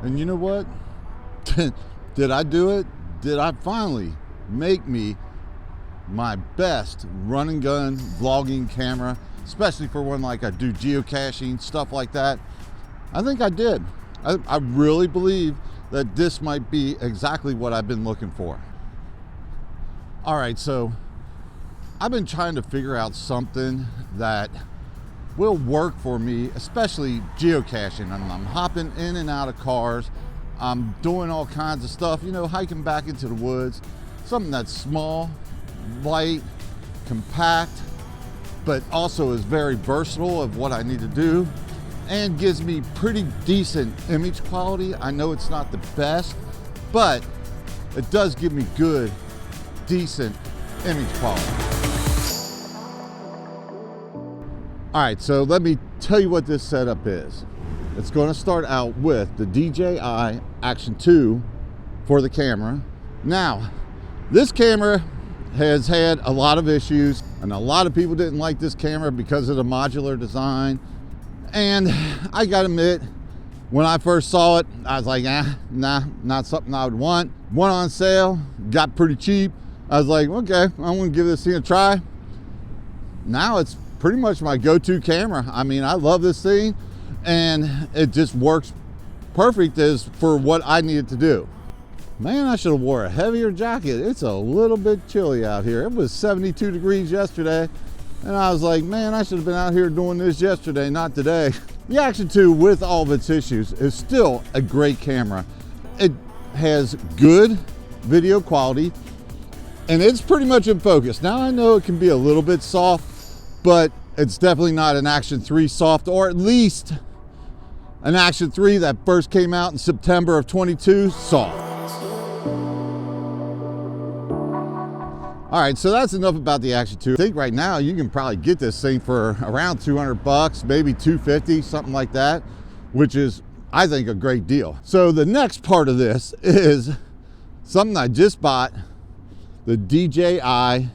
And you know what? Did I do it? Did I finally make me my best run and gun vlogging camera, especially for when like I do geocaching, stuff like that? I think I did. I really believe that this might be exactly what I've been looking for. All right, so I've been trying to figure out something that will work for me, especially geocaching. I'm hopping in and out of cars. I'm doing all kinds of stuff, you know, hiking back into the woods. Something that's small, light, compact, but also is very versatile of what I need to do and gives me pretty decent image quality. I know it's not the best, but it does give me good, decent image quality. All right, so let me tell you what this setup is. It's going to start out with the DJI Action 2 for the camera. Now, this camera has had a lot of issues, and a lot of people didn't like this camera because of the modular design. And I gotta admit, when I first saw it, I was like, nah, not something I would want. Went on sale, got pretty cheap. I was like, okay, I'm gonna give this thing a try. Now it's pretty much my go-to camera. I mean, I love this thing, and it just works perfect as for what I needed to do. Man, I should have wore a heavier jacket. It's a little bit chilly out here. It was 72 degrees yesterday, and I was like, man, I should have been out here doing this yesterday, not today. The Action 2, with all of its issues, is still a great camera. It has good video quality, and it's pretty much in focus. Now, I know it can be a little bit soft, but it's definitely not an Action 3 soft, or at least an Action 3 that first came out in September of 22 soft. All right, so that's enough about the Action 2. I think right now you can probably get this thing for around 200 bucks, maybe 250, something like that, which is, I think, a great deal. So the next part of this is something I just bought, the DJI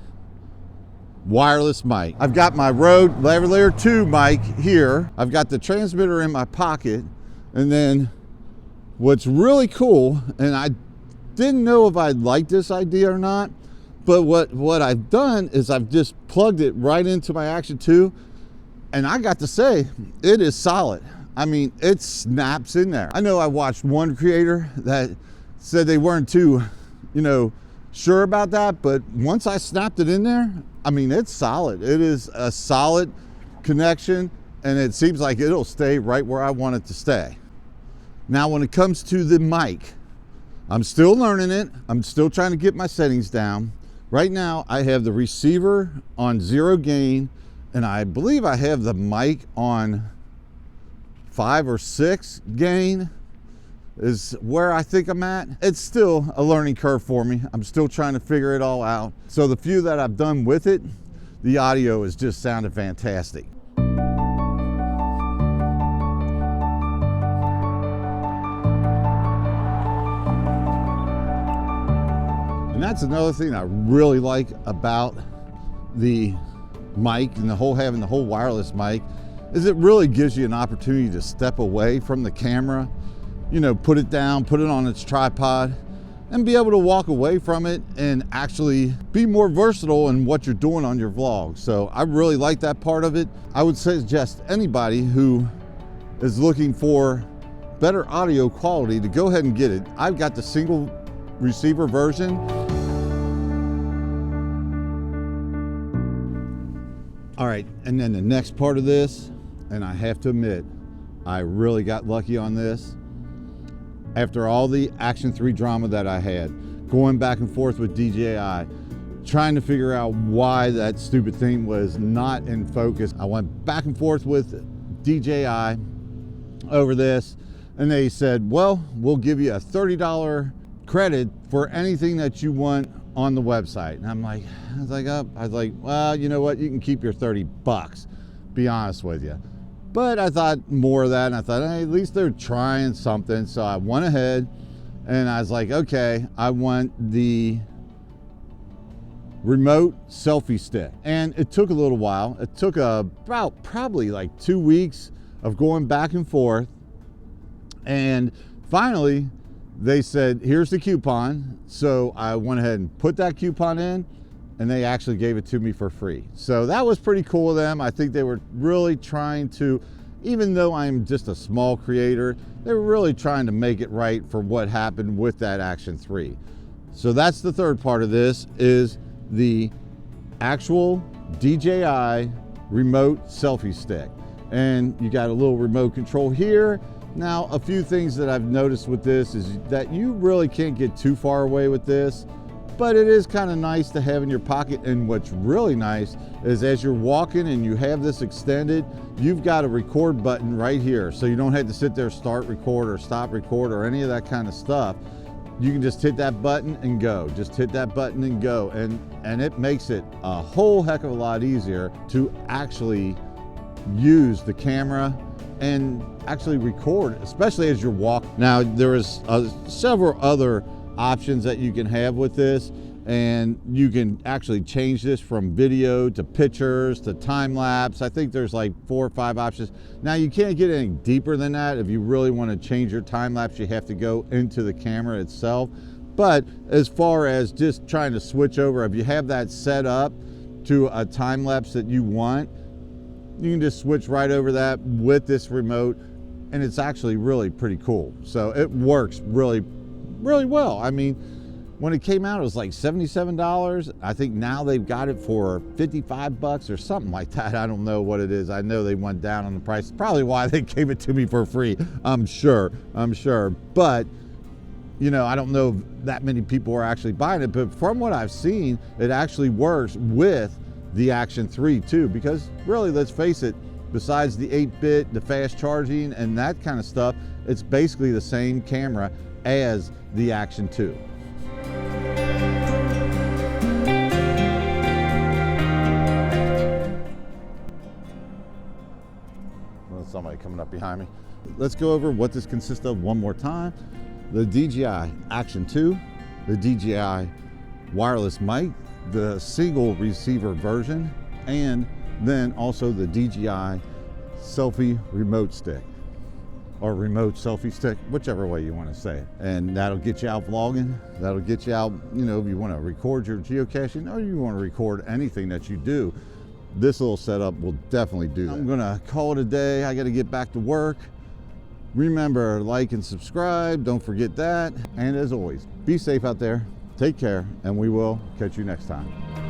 wireless mic. I've got my Rode Lavalier 2 mic here. I've got the transmitter in my pocket, and then what's really cool, and I didn't know if I'd like this idea or not, but what I've done is I've just plugged it right into my Action 2, and I got to say, it is solid. I mean, it snaps in there. I know I watched one creator that said they weren't too, sure about that, but once I snapped it in there, I mean, it's solid. It is a solid connection, and it seems like it'll stay right where I want it to stay. Now, when it comes to the mic, I'm still learning it. I'm still trying to get my settings down. Right now, I have the receiver on 0 gain, and I believe I have the mic on 5 or 6 gain is where I think I'm at. It's still a learning curve for me. I'm still trying to figure it all out. So the few that I've done with it, the audio has just sounded fantastic. And that's another thing I really like about the mic and having the whole wireless mic, is it really gives you an opportunity to step away from the camera, put it down, put it on its tripod, and be able to walk away from it and actually be more versatile in what you're doing on your vlog. So I really like that part of it. I would suggest anybody who is looking for better audio quality to go ahead and get it. I've got the single receiver version. All right, and then the next part of this, and I have to admit, I really got lucky on this. After all the Action 3 drama that I had, going back and forth with DJI, trying to figure out why that stupid thing was not in focus, I went back and forth with DJI over this, and they said, well, we'll give you a $30 credit for anything that you want on the website. And I was like, well, you know what? You can keep your 30 bucks, be honest with you. But I thought more of that, and I thought, hey, at least they're trying something. So I went ahead and I was like, okay, I want the remote selfie stick. And it took a little while. It took probably like 2 weeks of going back and forth and Finally, they said, here's the coupon. So I went ahead and put that coupon in, and they actually gave it to me for free. So that was pretty cool of them. I think they were really trying to, even though I'm just a small creator, they were really trying to make it right for what happened with that Action 3. So that's the third part of this, is the actual DJI remote selfie stick. And you got a little remote control here. Now, a few things that I've noticed with this is that you really can't get too far away with this, but it is kind of nice to have in your pocket. And what's really nice is as you're walking and you have this extended, you've got a record button right here. So you don't have to sit there, start record or stop record or any of that kind of stuff. You can just hit that button and go. Just hit that button and go. And it makes it a whole heck of a lot easier to actually use the camera and actually record, especially as you're walking. Now, there is several other options that you can have with this, and you can actually change this from video to pictures to time lapse. I think there's like 4 or 5 options. Now, you can't get any deeper than that. If you really want to change your time lapse, you have to go into the camera itself. But as far as just trying to switch over, if you have that set up to a time lapse that you want, you can just switch right over that with this remote, and it's actually really pretty cool. So it works really well. I mean, when it came out, it was like $77. I think now they've got it for 55 bucks or something like that. I don't know what it is. I know they went down on the price. Probably why they gave it to me for free. I'm sure. But, you know, I don't know if that many people are actually buying it, but from what I've seen, it actually works with the Action 3 too, because really, let's face it, besides the 8-bit, the fast charging and that kind of stuff, it's basically the same camera as the Action 2. Well, somebody coming up behind me. Let's go over what this consists of one more time. The DJI Action 2, the DJI wireless mic, the single receiver version, and then also the DJI selfie remote stick, or remote selfie stick, whichever way you want to say it. And that'll get you out vlogging. That'll get you out, you know, if you want to record your geocaching or you want to record anything that you do, this little setup will definitely do that. I'm gonna call it a day. I got to get back to work. Remember, like and subscribe. Don't forget that. And as always, be safe out there. Take care, and we will catch you next time.